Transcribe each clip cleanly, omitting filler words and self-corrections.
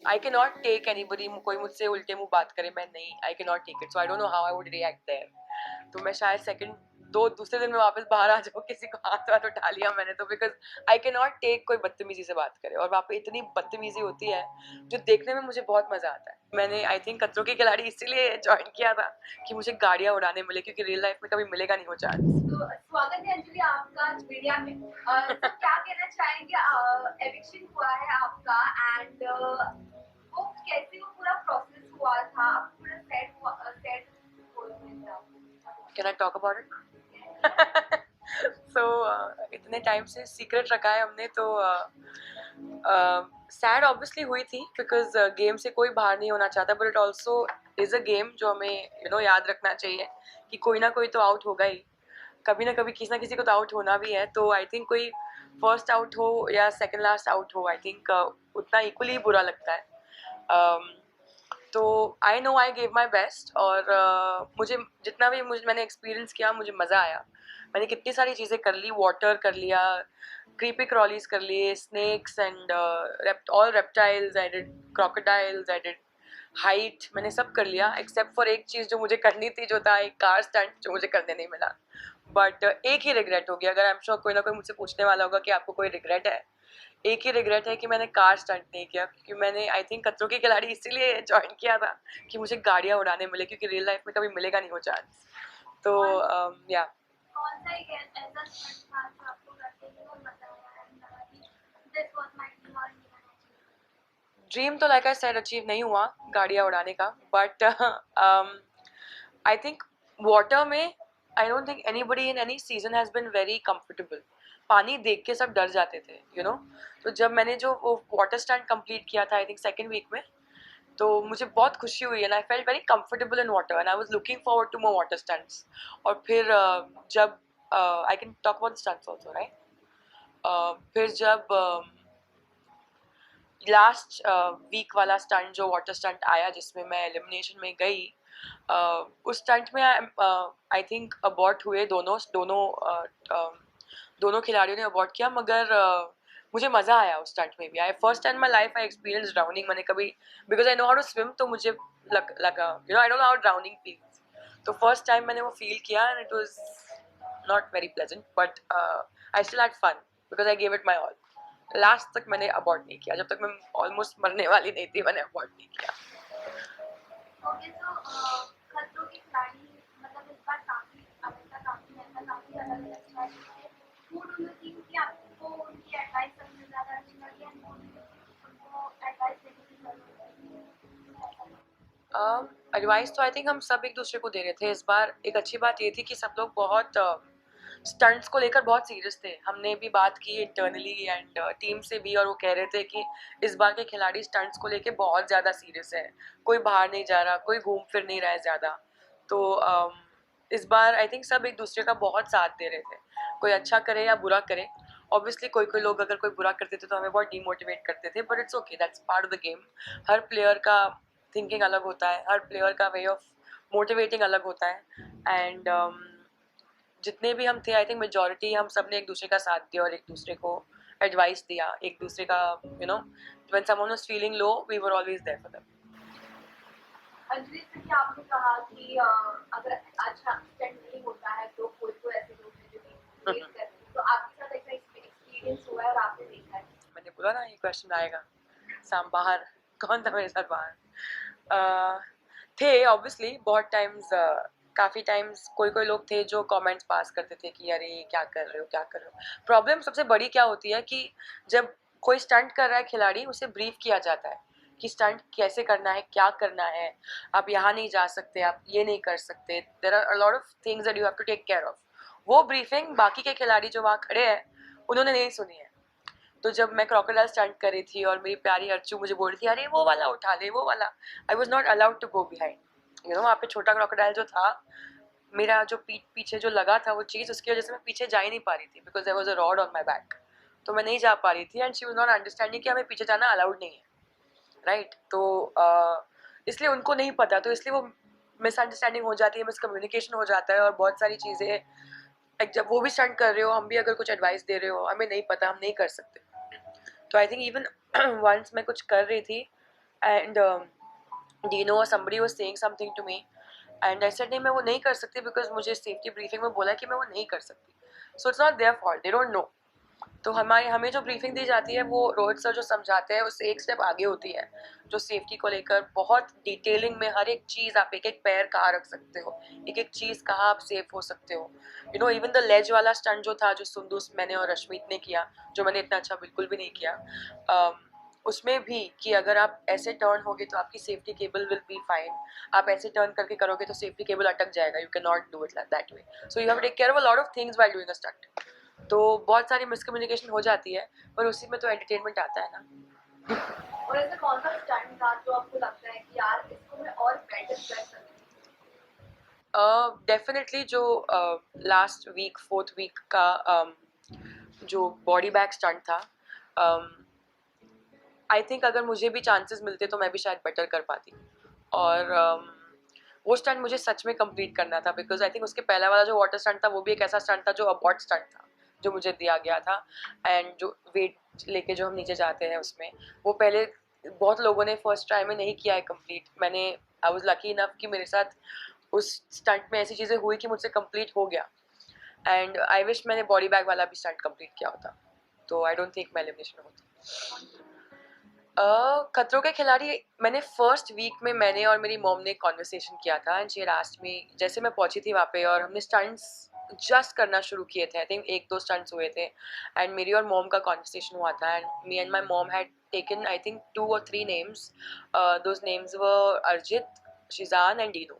I can not take anybody, कोई मुझसे उल्टे मुंह बात करे, मैं नहीं, I can not take it, so I don't know how I would react there. तो मैं शायद सेकंड दूसरे दिन में वापस बाहर आ जाऊँ, किसी को हाथ वाथ उठा लिया मैंने तो, because I can not take कोई बदतमीजी से बात करे, और वहाँ पे इतनी बदतमीजी होती है जो देखने में मुझे बहुत मजा आता है। मैंने आई थिंक खतरों के खिलाड़ी इसीलिए ज्वाइन किया था कि मुझे गाड़ियाँ उड़ाने मिले, क्योंकि रियल लाइफ में कभी मिलेगा नहीं वो चांस। तो स्वागत है अंजलि आपका मीडिया में। तो क्या कहना चाहेंगे, एविक्शन हुआ है आपका एंड वो कैसे वो पूरा प्रोसेस हुआ था, आपको पूरा set can I talk about it? So इतने टाइम से सीक्रेट रखा है हमने, तो सैड ऑब्वियसली हुई थी, बिकॉज गेम से कोई बाहर नहीं होना चाहता, but it also is a game जो हमें याद रखना चाहिए कि कोई ना कोई तो आउट होगा ही, कभी ना कभी किसी ना किसी को तो आउट होना भी है। तो आई थिंक कोई फर्स्ट आउट हो या सेकंड लास्ट आउट हो, आई थिंक उतना इक्वली बुरा लगता है। तो I know I gave my best, और मुझे जितना भी मैंने एक्सपीरियंस किया, मुझे मज़ा आया। मैंने कितनी सारी चीज़ें कर ली, वाटर कर लिया, क्रीपी क्रॉलीज कर लिए, snakes and all reptiles, I did crocodiles, I did height, मैंने सब कर लिया एक्सेप्ट फॉर एक चीज़ जो मुझे करनी थी, जो था एक कार स्टंट, जो मुझे करने नहीं मिला। बट एक ही रिग्रेट हो गया, अगर आई एम श्योर कोई ना कोई मुझसे पूछने वाला होगा कि आपको कोई रिग्रेट है, एक ही रिग्रेट है कि मैंने कार स्टंट नहीं किया, क्योंकि मैंने आई थिंक खतरों के खिलाड़ी इसीलिए ज्वाइन किया था कि मुझे गाड़ियाँ उड़ाने मिले, क्योंकि रियल लाइफ में कभी मिलेगा नहीं वो चांस। तो या कौन सा एक ऐसा स्टंट था जो आपको करके बहुत मजा आया एंड लगा कि दिस वाज माय ड्रीम और ये करना चाहिए? ड्रीम तो लाइक आई सेड अचीव नहीं हुआ गाड़ियाँ उड़ाने का, बट आई थिंक वाटर में आई don't think anybody in any season has been very comfortable. पानी देख के सब डर जाते थे, तो जब मैंने जो वो वाटर स्टंट कंप्लीट किया था, आई थिंक सेकेंड वीक में, तो मुझे बहुत खुशी हुई, and I felt very comfortable in water, and I was looking forward to more water stunts. और फिर जब I can talk about stunts also, right? फिर जब लास्ट वीक वाला स्टंट, जो वाटर स्टंट आया जिसमें मैं एलिमिनेशन में गई, उस स्टंट में आई थिंक अबॉर्ट हुए दोनों खिलाड़ियों ने अबॉर्ट किया, मगर मुझे मज़ा आया उस स्टंट में भी। I first time my life I experience drowning. मैंने कभी, because I know how to swim, तो मुझे लगा I don't know how drowning feels, तो फर्स्ट टाइम मैंने वो फील किया, and it was not very pleasant, but I still had fun because I gave it my all. Last तक मैंने abort नहीं किया, जब तक मैं ऑलमोस्ट मरने वाली नहीं थी, मैंने अबॉर्ट नहीं किया। ओके, तो खतरों के खिलाड़ी मतलब इस बार काफी अमेरिका काफी ऐसा काफी अलग अलग स्ट्रैटेजी थे। हु डू यू थिंक कि आपको उनकी एडवाइस सबसे ज्यादा अच्छी लगी and who do you think उनको एडवाइस देने की जरूरत है? एडवाइस तो आई थिंक हम सब एक दूसरे को दे रहे थे इस बार। एक अच्छी बात ये थी कि सब लोग बहुत स्टंट्स को लेकर बहुत सीरियस थे। हमने भी बात की इंटरनली एंड टीम से भी, और वो कह रहे थे कि इस बार के खिलाड़ी स्टंट्स को लेकर बहुत ज़्यादा सीरियस है, कोई बाहर नहीं जा रहा, कोई घूम फिर नहीं रहा है ज़्यादा। तो इस बार आई थिंक सब एक दूसरे का बहुत साथ दे रहे थे, कोई अच्छा करे या बुरा करे। ऑब्वियसली कोई कोई लोग अगर कोई बुरा करते थे तो हमें बहुत डीमोटिवेट करते थे, but it's okay, that's part of the game. Her player का थिंकिंग अलग होता है, हर प्लेयर का वे ऑफ मोटिवेटिंग अलग होता है, एंड जितने भी हम थे, आई थिंक मेजोरिटी हम सब ने एक दूसरे का साथ दिया और एक दूसरे को एडवाइस दिया, एक दूसरे का when someone was feeling low, we were always there for them. Anjali से क्या आपने कहा कि अगर अच्छा स्टैंड नहीं होता है तो कोई तो ऐसे लोग हैं जो मोटिवेट कर रहे हैं, तो आपके साथ ऐसा एक्सपीरियंस हुआ है और आपने देखा है? मैंने बोला ना ये क्वेश्चन आएगा। साम बाहर कौन था मेरे साथ बाहर? अह, थे ऑब्वियसली बहुत टाइम्स, काफ़ी टाइम्स कोई कोई लोग थे जो कमेंट्स पास करते थे कि अरे क्या कर रहे हो, क्या कर रहे हो। प्रॉब्लम सबसे बड़ी क्या होती है कि जब कोई स्टंट कर रहा है खिलाड़ी, उसे ब्रीफ किया जाता है कि स्टंट कैसे करना है, क्या करना है, आप यहाँ नहीं जा सकते, आप ये नहीं कर सकते, there are a lot of things that you have to take care of. वो ब्रीफिंग बाकी के खिलाड़ी जो वहाँ खड़े हैं उन्होंने नहीं सुनी है। तो जब मैं क्रोकोडाइल स्टंट कर रही थी और मेरी प्यारी अर्चू मुझे बोल रही थी अरे वो वाला उठा ले, वो वाला, I was not allowed to go behind. वहाँ पे छोटा क्रोकोडाइल जो था, मेरा जो पीछे जो लगा था वो चीज़, उसकी वजह से मैं पीछे जा ही नहीं पा रही थी, because there was a rod on my back. तो मैं नहीं जा पा रही थी, and she was not understanding कि हमें पीछे जाना अलाउड नहीं है, राइट? तो इसलिए उनको नहीं पता, तो इसलिए वो मिसअंडरस्टैंडिंग हो जाती है, मिसकम्युनिकेशन हो जाता है, और बहुत सारी चीज़ें, जब वो भी स्टंट कर रहे हो, हम भी अगर कुछ एडवाइस दे रहे हो, हमें नहीं पता, हम नहीं कर सकते। तो आई थिंक इवन वंस मैं कुछ कर रही थी, and Dino or somebody was saying something to me and I said नहीं मैं वो नहीं कर सकती because मुझे सेफ्टी ब्रीफिंग में बोला कि मैं वो नहीं कर सकती. So it's not their fault, they don't know. तो हमें जो ब्रीफिंग दी जाती है वो रोहित सर जो समझाते हैं उससे एक स्टेप आगे होती है, जो सेफ्टी को लेकर बहुत डिटेलिंग में हर एक चीज़, आप एक एक पैर कहाँ रख सकते हो, एक एक चीज़ कहाँ आप सेफ हो सकते हो. You know even the ledge वाला स्टंट जो था, जो सुंदूस मैंने और रश्मीत ने किया, जो मैंने इतना अच्छा बिल्कुल भी नहीं किया, उसमें भी कि अगर आप ऐसे टर्न होगे तो आपकी safety cable will be fine, आप ऐसे टर्न करके करोगे तो सेफ्टी केबल अटक जाएगा, you can not do it that way. So you have to take care of a lot of things while doing a stunt. तो बहुत सारी मिसकम्युनिकेशन हो जाती है, पर उसी में तो एंटरटेनमेंट आता है ना. और ऐसा कौन सा स्टंट था जो आपको लगता है कि यार इसको मैं और बेटर कर सकती डेफिनेटली जो लास्ट वीक 4th वीक का जो बॉडी बैग स्टंट था, आई थिंक अगर मुझे भी चांसेस मिलते तो मैं भी शायद बेटर कर पाती. और वो स्टंट मुझे सच में कंप्लीट करना था, बिकॉज आई थिंक उसके पहला वाला जो वाटर स्टंट था वो भी एक ऐसा स्टंट था जो अबॉर्ट स्टंट था, जो मुझे दिया गया था. एंड जो वेट लेके जो हम नीचे जाते हैं उसमें, वो पहले बहुत लोगों ने फर्स्ट ट्राई में नहीं किया है कंप्लीट. मैंने आई वाज लकी इनफ कि मेरे साथ उस स्टंट में ऐसी चीज़ें हुई कि मुझसे कंप्लीट हो गया. एंड आई विश मैंने बॉडी बैग वाला भी स्टंट कंप्लीट किया होता, तो आई डोंट थिंक मैं एलिमिनेशन होती. खतरों के खिलाड़ी मैंने फर्स्ट वीक में मैंने और मेरी मॉम ने कॉन्वर्सेशन किया था and she had asked me, जैसे मैं पहुंची थी वहाँ पे और हमने स्टंट्स जस्ट करना शुरू किए थे, आई थिंक एक दो स्टंट्स हुए थे, एंड मेरी और मॉम का कॉन्वर्सेशन हुआ था and me and my mom had taken I think 2 or 3 names. Those names were Arjit, Shizan and Dino.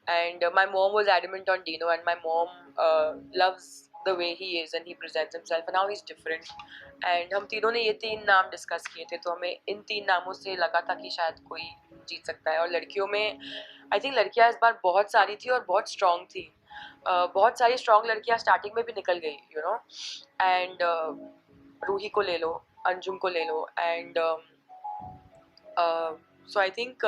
And my mom was adamant on Dino, and my mom loves the way he is and he presents himself, and now he's different. And हम तीनों ने ये 3 नाम discuss किए थे, तो हमें इन 3 नामों से लगा था कि शायद कोई जीत सकता है. और लड़कियों में आई थिंक लड़कियां इस बार बहुत सारी थी और बहुत स्ट्रॉन्ग थी. बहुत सारी स्ट्रॉन्ग लड़कियां स्टार्टिंग में भी निकल गई, यू नो. एंड रूही को ले लो, अंजुम को ले लो, एंड सो आई थिंक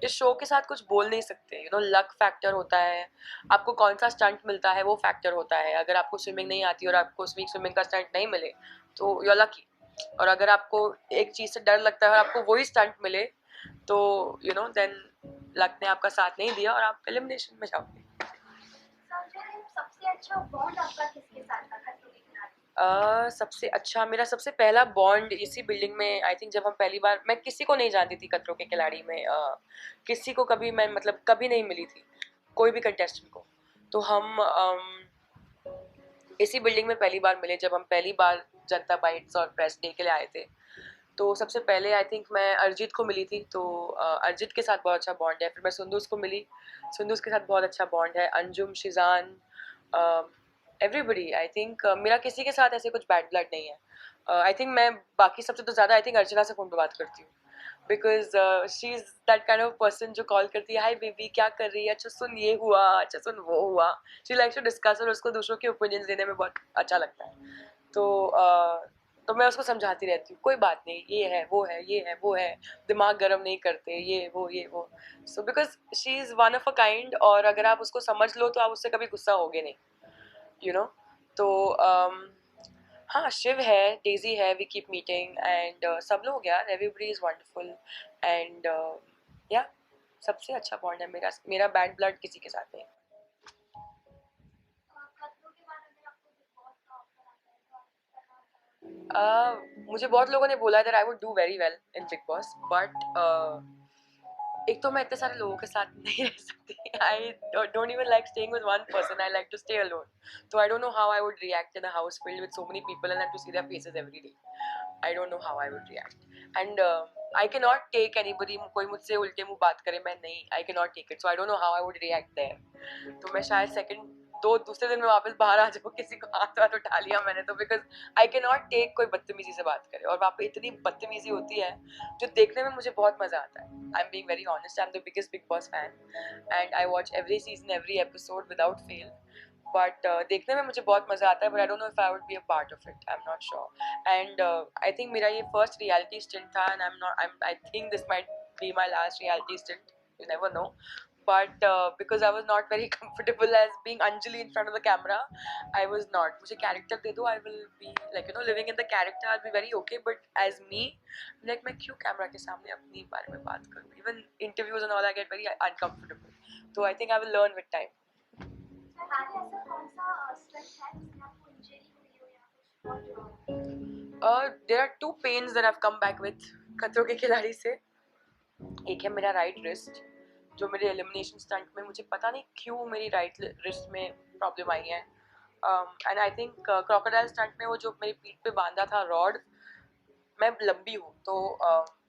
इस शो के साथ कुछ बोल नहीं सकते, यू नो. लक फैक्टर होता है, आपको कौन सा स्टंट मिलता है वो फैक्टर होता है. अगर आपको स्विमिंग नहीं आती और आपको उस वीक स्विमिंग का स्टंट नहीं मिले तो यू आर लकी. और अगर आपको एक चीज़ से डर लगता है और आपको वही स्टंट मिले तो यू नो देन लक ने आपका साथ नहीं दिया और आप एलिमिनेशन में जाओगे. सबसे अच्छा बॉन्ड आपका किसके साथ था खतरों के खिलाड़ी? सबसे अच्छा मेरा सबसे पहला बॉन्ड इसी बिल्डिंग में, आई थिंक जब हम पहली बार, मैं किसी को नहीं जानती थी खतरों के खिलाड़ी में, किसी को कभी मैं मतलब कभी नहीं मिली थी, कोई भी कंटेस्टेंट को. तो हम इसी बिल्डिंग में पहली बार मिले जब हम पहली बार जनता बाइट्स और प्रेस डे के लिए आए थे. तो सबसे पहले आई थिंक मैं अरिजीत को मिली थी, तो अरिजीत के साथ बहुत अच्छा बॉन्ड है. फिर मैं सुंदूस को मिली, सुंदूस के साथ बहुत अच्छा बॉन्ड है. Anjum, Shizan, everybody. I think मेरा किसी के साथ ऐसे कुछ बैड ब्लड नहीं है. आई थिंक मैं बाकी सबसे तो ज़्यादा आई थिंक अर्चना से फ़ोन पर बात करती हूँ, because she is that kind of person जो कॉल करती है, हाय बेबी क्या कर रही है, अच्छा सुन ये हुआ, अच्छा सुन वो हुआ. शी लाइक्स टू डिस्कस और उसको दूसरों के ओपिनियंस देने में बहुत अच्छा लगता है. तो तो मैं उसको समझाती रहती हूँ, कोई बात नहीं, ये है वो है, ये है वो है, दिमाग गर्म नहीं करते, ये वो. So because she is one of a kind, और अगर आप उसको समझ लो तो आप उससे कभी गुस्सा होगे नहीं, यू नो. तो हाँ, शिव है, डेजी है, वी कीप मीटिंग एंड सब लोग यार, एवरीबडी इज़ वंडरफुल एंड या सबसे अच्छा बॉन्ड है मेरा. मेरा बैड ब्लड किसी के साथ नहीं. खतरों के बाद अगर आपको बिग बॉस का ऑफर आता है तो आप करना चाहोगे? मुझे बहुत लोगों ने बोला that I would do very well in big boss, but एक तो मैं इतने सारे लोगों के साथ नहीं रह सकती. I don't even like staying with one person, I like to stay alone. तो I don't know how I would react in a house filled with so many people and have to see their faces every day. I don't know how I would react and I can not take anybody, कोई मुझसे उल्टे मुंह बात करे, मैं नहीं, I can not take it. So I don't know how I would react there. तो मैं शायद सेकंड दो दूसरे दिन में वापस बाहर आ जाऊँ, किसी को हाथ वाथ उठा लिया मैंने तो, because I can not take कोई बदतमीजी से बात करे, और वहाँ पे इतनी बदतमीजी होती है जो देखने में मुझे बहुत मजा आता है. I am being very honest, I am the biggest big boss fan and I watch every season every episode without fail. But देखने में मुझे बहुत मज़ा आता है, but I don't know if I would be a part of it, I am not sure. And I think मेरा ये first reality stint था and I am not, I think this might be my last reality stint, you never know. but because I was not very comfortable as being Anjali in front of the camera, I was not. मुझे character दे दो, I will be like living in the character. I'll be very okay, but as me, like मैं क्यों camera के सामने अपनी बारे में बात करूँ? Even interviews and all, I get very uncomfortable. So I think I will learn with time. आगे ऐसा कौन सा स्ट्रेस है जिसमें आपको इंजरी हुई हो या कुछ बहुत हुआ हो? There are two pains that I've come back with खतरों के खिलाड़ी से. एक है मेरा राइट रिस्ट, जो मेरे एलिमिनेशन स्टंट में मुझे पता नहीं क्यों मेरी राइट रिस्ट में प्रॉब्लम आई है. And I think crocodile stunt में वो जो मेरी पीठ पे बांधा था रॉड, मैं लंबी हूँ तो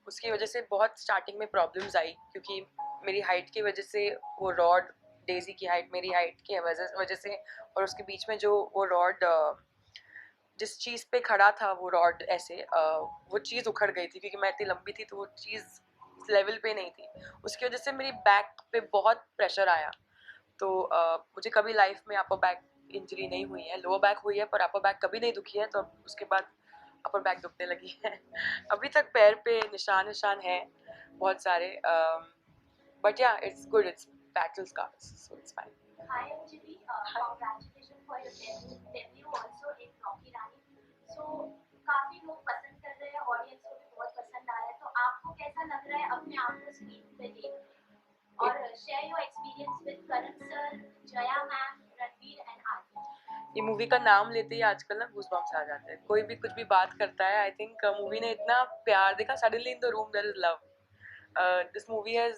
उसकी वजह से बहुत स्टार्टिंग में प्रॉब्लम्स आई, क्योंकि मेरी हाइट की वजह से वो रॉड, डेजी की हाइट मेरी हाइट की वजह से, और उसके बीच में जो वो रॉड जिस चीज़ पे खड़ा था वो रॉड ऐसे वो चीज़ उखड़ गई थी, क्योंकि मैं इतनी लंबी थी तो वो चीज़ लेवल पे नहीं थी. उसकी वजह से मेरी बैक पे बहुत प्रेशर आया. तो मुझे कभी लाइफ में अपर बैक इंजरी नहीं हुई है. लोअर बैक हुई है पर अपर बैक कभी नहीं दुखी है. तो उसके बाद अपर बैक दुखने लगी है. अभी तक पैर पे निशान है बहुत सारे, बट या it's good, it's battle scars, so it's fine. Hi Anjali, congratulations for your debut also in Rocky Rani. So काफी लोग पसंद कर रहे हैं, ऑडियंस को भी बहुत पसंद आ रहा है. तो आपको कैसा लग रहा है अपने आप को स्क्रीन पे देख के? और share your experience with Karan sir, Jaya ma'am, Ranveer and आदि. ये मूवी का नाम लेते ही आजकल ना गूज़बम्प्स आ जाते हैं. कोई भी कुछ भी बात करता है, आई थिंक मूवी ने इतना प्यार देखा. Suddenly in the room there is love. This movie has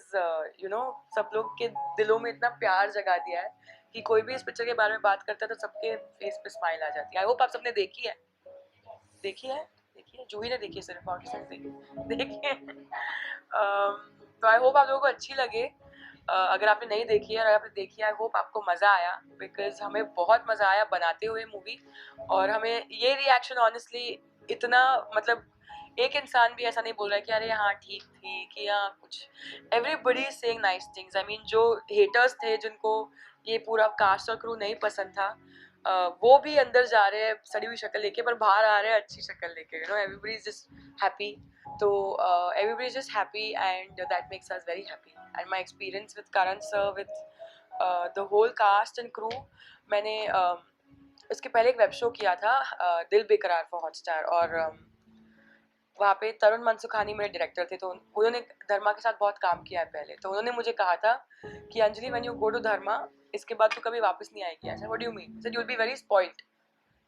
सब लोग के दिलों में इतना प्यार जगा दिया है कि कोई भी इस पिक्चर के बारे में बात करता है तो सबके फेस पे स्माइल आ जाती है. आई होप आप सबने देखी है. जूही ने देखी है, सिर्फ और किसी ने देखी है. तो आई होप आप लोगों को अच्छी लगे. अगर आपने नहीं देखी है और अगर आपने देखी है, आई होप आपको मज़ा आया, बिकॉज हमें बहुत मज़ा आया बनाते हुए मूवी. और हमें ये रिएक्शन ऑनेस्टली इतना, मतलब एक इंसान भी ऐसा नहीं बोल रहा है कि अरे हाँ ठीक थी, कि हाँ कुछ. Everybody is saying nice things. I mean जो हेटर्स थे, जिनको ये पूरा कास्ट और क्रू नहीं पसंद था, वो भी अंदर जा रहे हैं सड़ी हुई शक्ल लेके, पर बाहर आ रहे हैं अच्छी शक्ल लेके. Everybody is just happy. तो everybody is just happy, and that makes us very happy. And my experience with Karan sir, with the whole cast and crew, मैंने इसके पहले एक वेब शो किया था, दिल बेकरार फॉर हॉटस्टार, और वहाँ पे तरुण मनसुखानी मेरे डायरेक्टर थे. तो उन्होंने धर्मा के साथ बहुत काम किया है पहले. तो उन्होंने मुझे कहा था कि Anjali, when you go to Dharma, इसके बाद तू कभी वापस नहीं आएगी. ऐसा what do you mean? You will be very spoiled,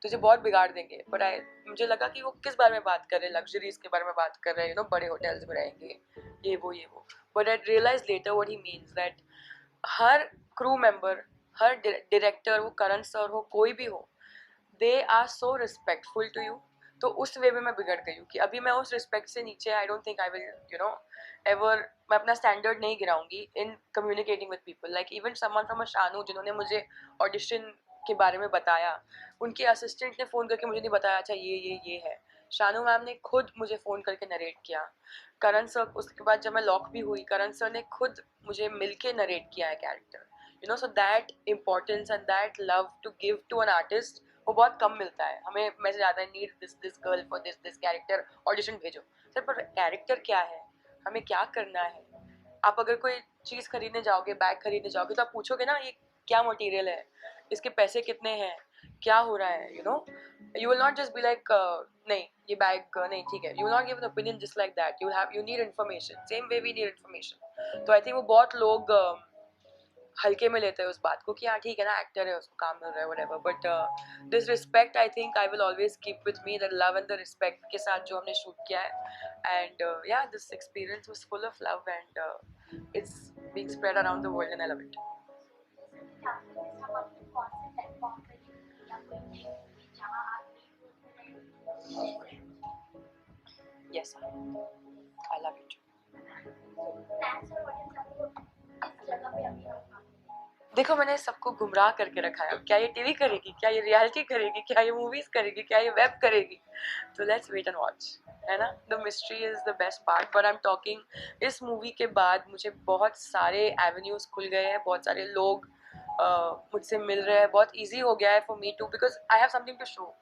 तुझे बहुत बिगाड़ देंगे. बट मुझे लगा कि वो किस बारे में बात कर रहे हैं, लग्जरीज के बारे में बात कर रहे हैं, बड़े होटल्स में रहेंगे, ये वो. But I realise later what he means, that हर क्रू मेंबर, हर डायरेक्टर, वो करण सर हो, कोई भी हो, they are so respectful to you. तो उस वे में मैं बिगड़ गई हूँ कि अभी मैं उस रिस्पेक्ट से नीचे, I don't think I will ever, मैं अपना स्टैंडर्ड नहीं गिराऊंगी in communicating with people. Like even someone from Shanu, जिन्होंने मुझे ऑडिशन के बारे में बताया, उनके असिस्टेंट ने फ़ोन करके मुझे नहीं बताया अच्छा ये है. शानू मैम ने खुद मुझे फ़ोन करके नरेट किया. करण सर, उसके बाद जब मैं लॉक भी हुई, करण सर ने खुद मुझे मिल के नरेट किया है character. So that importance and that love to give to an artist, वो बहुत कम मिलता है हमें. मैसेज आता है, need this girl for this character, audition भेजो. सर पर कैरेक्टर क्या है, हमें क्या करना है? आप अगर कोई चीज़ खरीदने जाओगे, बैग खरीदने जाओगे, तो आप पूछोगे ना ये क्या मटेरियल है, इसके पैसे कितने हैं, क्या हो रहा है. You will not just be like नहीं ये बैग नहीं ठीक है. You will not give an opinion just like that. You need information. Same way we need information. तो आई थिंक वो बहुत लोग हल्के में लेते हैं उस बात को कि हाँ ठीक है ना, एक्टर है, उसको काम मिल रहा है, whatever. But this respect I think I will always keep with me, that love and the respect के साथ जो हमने शूट किया है. एंड या this experience was full of love, and it's being spread around the world, and I love it. Yes, I love it. देखो मैंने सबको गुमराह करके रखा है. क्या ये टीवी करेगी, क्या ये रियलिटी करेगी, क्या ये मूवीज करेगी, क्या ये वेब करेगी? तो लेट्स वेट एंड वॉच, है ना. The mystery is the best part. But I am talking, इस मूवी के बाद मुझे बहुत सारे एवेन्यूज खुल गए हैं, बहुत सारे लोग मुझसे मिल रहे हैं, बहुत ईजी हो गया है for me too, because I have something to show.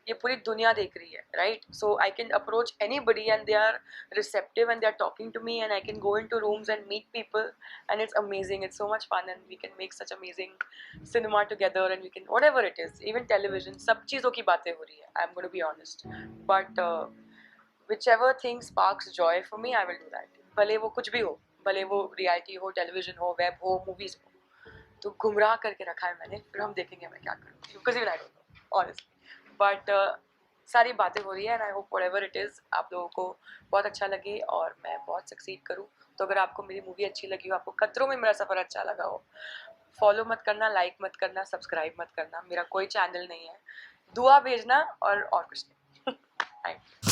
ये पूरी दुनिया देख रही है, right? So I can approach anybody and they are receptive and they are talking to me, and I can go into rooms and meet people, and it's amazing. It's so much fun, and we can make such amazing cinema together, and we can whatever it is, even television, सब चीज़ों की बातें हो रही है. I'm going to be honest, but whichever thing sparks joy for me, I will do that. भले वो कुछ भी हो, भले वो रियलिटी हो, टेलीविजन हो, वेब हो, मूवीज हो, तो गुमराह करके रखा है मैंने, फिर हम देखेंगे मैं क्या करूँ, because even I don't know honestly. But सारी बातें हो रही है, and I hope whatever it is आप लोगों को बहुत अच्छा लगे और मैं बहुत सक्सीड करूँ. तो अगर आपको मेरी मूवी अच्छी लगी हो, आपको खतरों में मेरा सफ़र अच्छा लगा हो, फॉलो मत करना, लाइक मत करना, सब्सक्राइब मत करना, मेरा कोई चैनल नहीं है, दुआ भेजना और कुछ नहीं. Thank you.